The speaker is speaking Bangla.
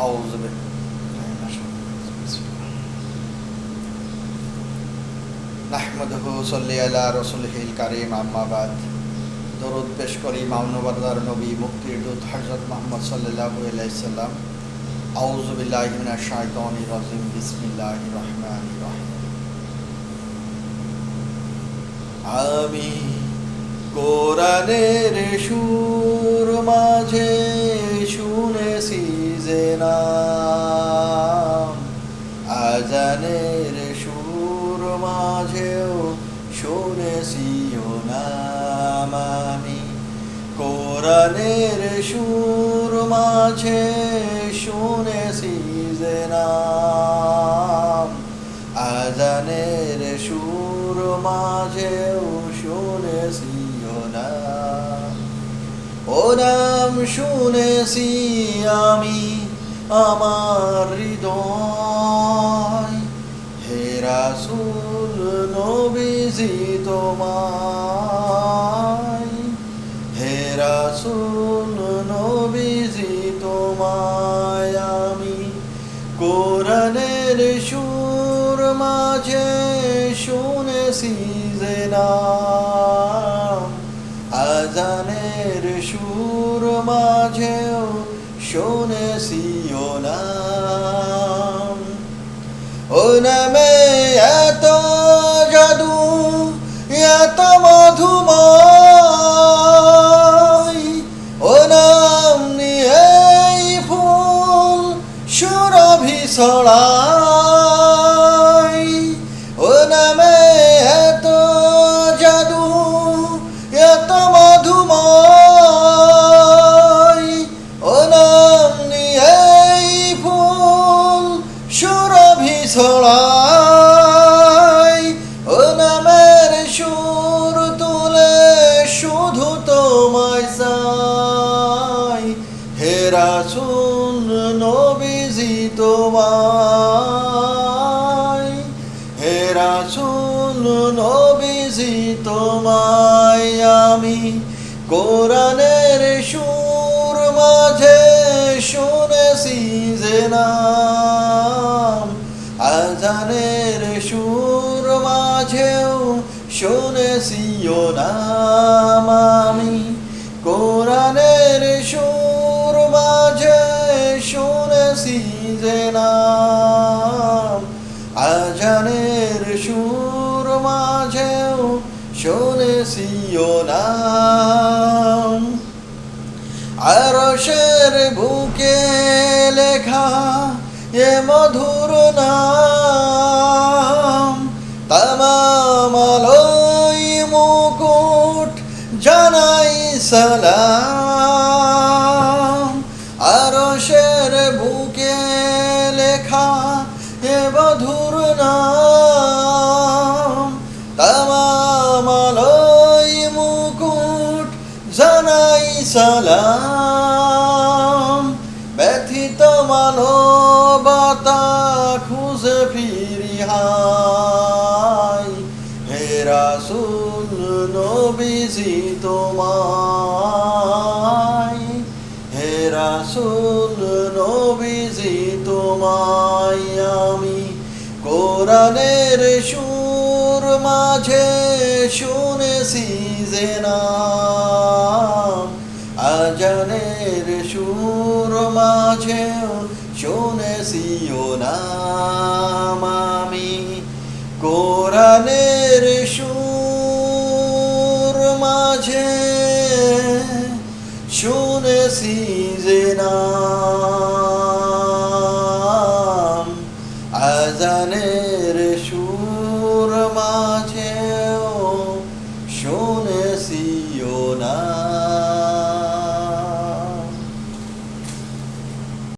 আউযু বিল্লাহি নাহমাদুহু সাল্লি আলা রাসূলিহিল কারীম আম্মা বাদ। দরুদ পেশ করি মানবতার নবী মুক্তির দূত হযরত মুহাম্মদ সাল্লাল্লাহু আলাইহি সাল্লাম। আউযু বিল্লাহি মিনাশ শাইতানির রাজিম। বিসমিল্লাহির রহমানির রহিম। আমি কোরআনের সুর মাঝে শুনেছি যে নাম, আজানের সুর মাঝেও শুনেছি ও নাম। আমি কোরআনের সুর মাঝে শুনেছি যে নাম, আজানের সুর মাঝেও শুনেছি ও নাম। ও নাম শুনেছি আমি আমার হৃদয়, হে রাসূল নবীজি তোমায়, হে রাসূল নবীজি তোমায়। আমি কোরআনের সুর মাঝে শুনেছি যে নাম, আজানের সুর মাঝেও শুনেছি ও নাম। ও নামে এত জাদু, এত মধুময়, ও নাম নিয়েই ফুল সুরভি ছড়ায়। ও নামে এত জাদু, এত মধুময়, ও নাম নিয়েই ফুল সুরভি ছড়ায়। ও নামের সুর তুলে শুধু তোমায় চাই, হে রাসূল নবীজি তোমায়, হে রাসূল নবীজি তোমায়। আমি কোরআনের সুর মাঝে শুনেছি যে নাম, আজানের সুর মাঝেও শুনেছি ও নাম। আমি কোরআনের সুর মাঝে শুনেছি যে নাম, আজানের সুর মাঝেও শুনেছি ও নাম। আরশের বুকে লেখা এ মধুর নাম, তামাম আলোয় মুকুট জানাই সালাম। আরশের বুকে লেখা এ মধুর নাম, তামাম আলোয় মুকুট জানাই সালাম। ব্যথিত মানবতা খুঁজে ফিরি হাই, হে রাসূল নবীজি তোমায়, হে রাসূল নবীজি তোমায়। আমি কোরআনের সুর মাঝে শুনেছি যে নাম, আজানের সুর মাঝেও শুনেছি ও নাম। আমি কোরআনের সুর মাঝে শুনেছি যে নাম।